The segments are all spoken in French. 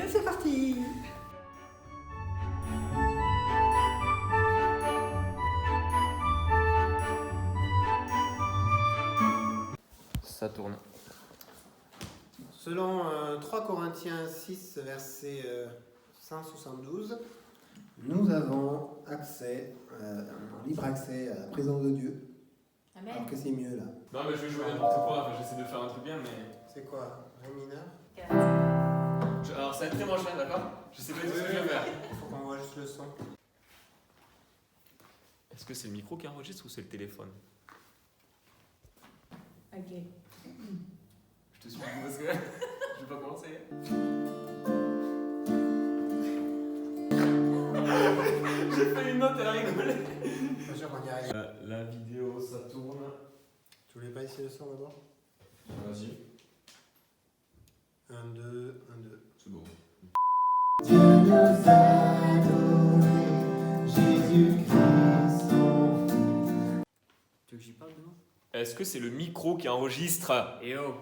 c'est parti. Ça tourne. Selon 3 Corinthiens 6, verset 172, nous avons accès, un libre accès à la présence de Dieu. Amen. Alors que c'est mieux là. Non mais je vais jouer n'importe quoi, enfin j'essaie de faire un truc bien mais... C'est quoi? Ré mineur? Alors ça va être très moche, d'accord? Je sais pas du tout ce que je vais faire. Faut qu'on voit juste le son. Est-ce que c'est le micro qui enregistre ou c'est le téléphone? Ok. Je te suis parce que je vais pas commencer. J'ai fait une note, elle a rigolé. Bien sûr qu'on y arrive. La vidéo, ça tourne. Tu voulais pas essayer le son d'abord? Vas-y. 1, 2, 1, 2. C'est bon. Dieu nous a donné Jésus-Christ. Tu veux que j'y parle demain? Est-ce que c'est le micro qui enregistre? Eh oh!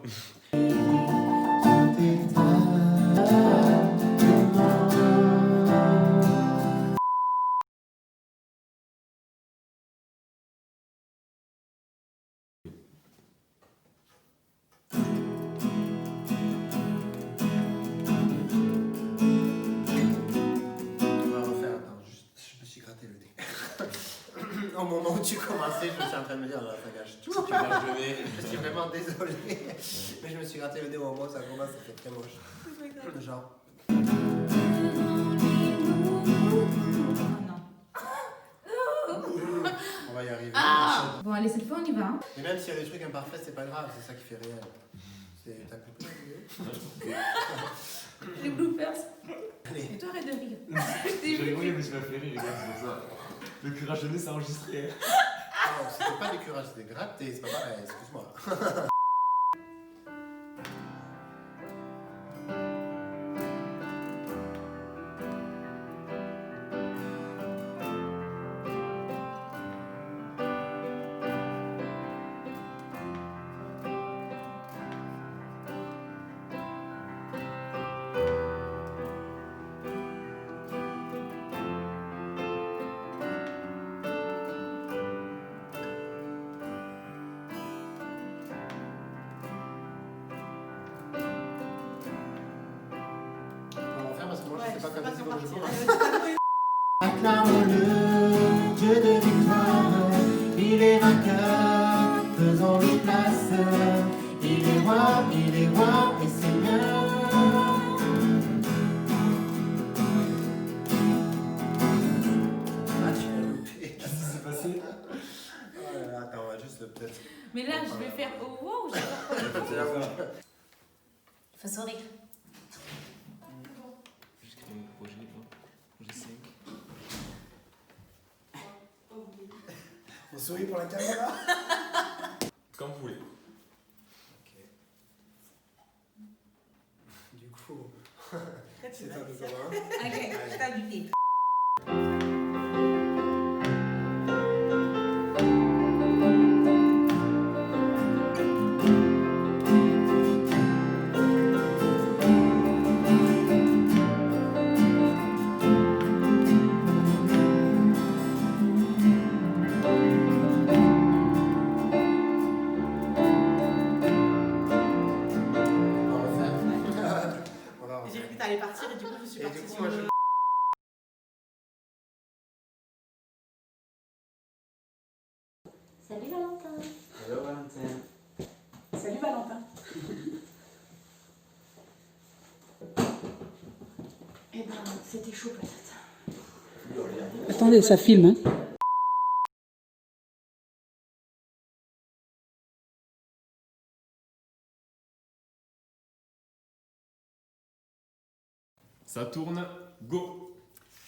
On va refaire, attends, je me suis gratté le nez. Au moment où tu commençais, je me suis en train de me dire, ça gâche tout. Tu vas donner. Je suis vraiment désolé, mais je me suis gratté le nez au moment où ça commence, ça fait très moche. Genre. Oh non. On va y arriver. Ah bon, allez, cette fois, on y va. Hein. Et même s'il y a des trucs imparfaits, c'est pas grave, c'est ça qui fait réel. C'est ta coupé la vidéo? Les bloopers. Allez. Et toi, arrête de rire. J'ai rigolé mais tu m'as fait rire les gars, c'est pour ça. Le curage de nez c'est enregistré. Non, c'était pas des curages, c'était gratté, c'est pas pareil, excuse-moi. On va refaire parce que moi je sais pas quand est-ce que je commence. Acclamons-le, Dieu de victoire, il est vainqueur, faisons-lui place, il est roi et Seigneur. Ah, tu l'as loupé. Qu'est-ce qui s'est passé? Oh là là, attends, on va juste peut-être. Mais là, je vais faire au wow, je vais faire quoi? Faut sourire. Juste créer un projet, projet 5. On sourit pour la caméra. Comme vous voulez. Ok. Du coup, c'est toi qui commence. Ok, je t'ai invité. On va refaire. On va J'ai refaire. cru que t'allais partir et du coup je suis Et partie du coup, sur moi je. le... Salut Valentin. Hello Valentin. Salut Valentin. Eh ben, c'était chaud peut-être. Attendez, ça filme, hein. Ça tourne, go!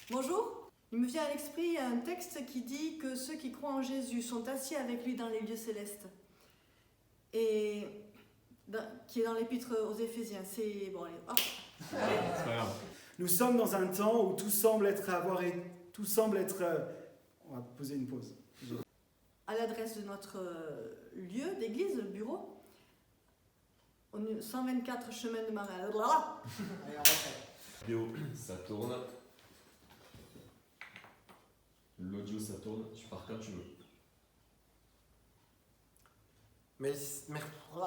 Bonjour. Il me vient à l'esprit un texte qui dit que ceux qui croient en Jésus sont assis avec lui dans les lieux célestes. Et qui est dans l'épître aux Éphésiens. C'est bon, allez, hop. C'est pas grave. Nous sommes dans un temps où tout semble être on va poser une pause. À l'adresse de notre lieu d'église, le bureau, au 124 chemin de Marais. Allez, on refait. vidéo, ça tourne. L'audio, ça tourne. Tu pars quand tu veux. Merci. Oh,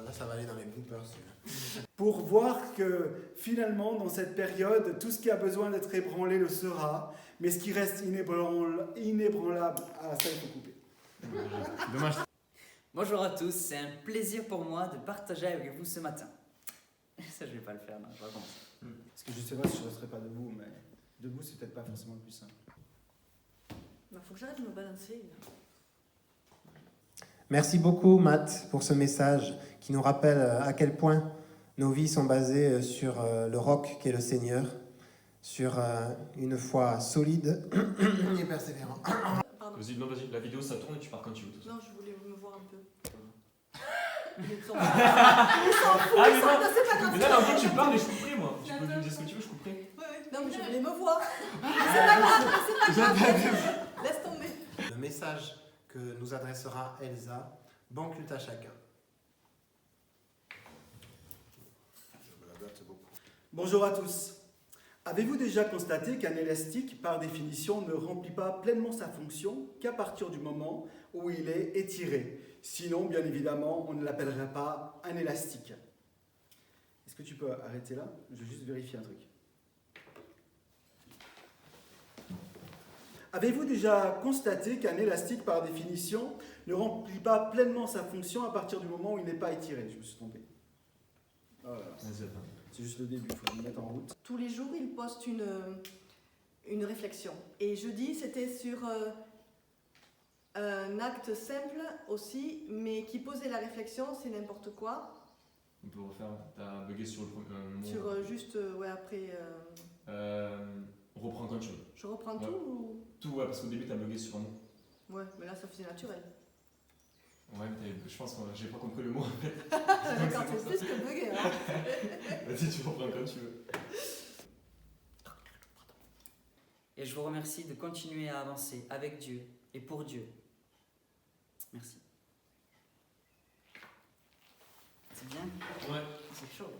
là, ça va aller dans les bloopers. celui-là. Pour voir que finalement, dans cette période, tout ce qui a besoin d'être ébranlé le sera, mais ce qui reste inébranlable, ça il faut couper. Dommage. Bonjour à tous, c'est un plaisir pour moi de partager avec vous ce matin. Ça, je vais pas le faire, non, je recommence. Parce que je sais pas si je resterai pas debout, mais debout, c'est peut-être pas forcément le plus simple. Il faut que j'arrête de me balancer. Merci beaucoup, Matt, pour ce message qui nous rappelle à quel point nos vies sont basées sur le roc qu'est le Seigneur, sur une foi solide et persévérante. Pardon. Vas-y, non, vas-y. La vidéo, ça tourne et tu pars quand tu veux. Tout ça. Non, je voulais me voir un peu. Ah, mais non. C'est pas grave. Mais là, en fait, tu parles et je couperai, moi. Tu peux me dire ce que tu veux, je couperai. Oui, oui. Non, mais je voulais me voir. C'est pas grave. Laisse tomber. Le message que nous adressera Elsa. Bon culte à chacun. Je me la dote beaucoup. Bonjour à tous. Avez-vous déjà constaté qu'un élastique, par définition, ne remplit pas pleinement sa fonction qu'à partir du moment où il est étiré? Sinon, bien évidemment, on ne l'appellerait pas un élastique. Est-ce que tu peux arrêter là? Je vais juste vérifier un truc. Avez-vous déjà constaté qu'un élastique, par définition, ne remplit pas pleinement sa fonction à partir du moment où il n'est pas étiré? Je me suis trompé. Oh là là. Vas-y, attends. C'est juste le début, il faut me mettre en route. Tous les jours, il poste une réflexion. Et jeudi, c'était sur un acte simple aussi, mais qui posait la réflexion, c'est n'importe quoi. On peut refaire. T'as bugué sur le premier mot. Sur juste, ouais, après. On reprend quand tu veux. Je reprends Ouais. tout ou... Tout, ouais, parce qu'au début, t'as bugué sur un mot. Ouais, mais là, ça faisait naturel. Ouais, mais je pense que j'ai pas compris le mot. D'accord, c'est plus que bugger. Hein. Vas-y, tu reprends quand tu veux. Et je vous remercie de continuer à avancer avec Dieu et pour Dieu. Merci. C'est bien? Ouais. C'est chaud.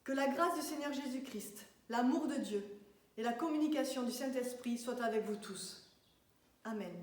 Que la grâce du Seigneur Jésus-Christ, l'amour de Dieu et la communication du Saint-Esprit soient avec vous tous. Amen.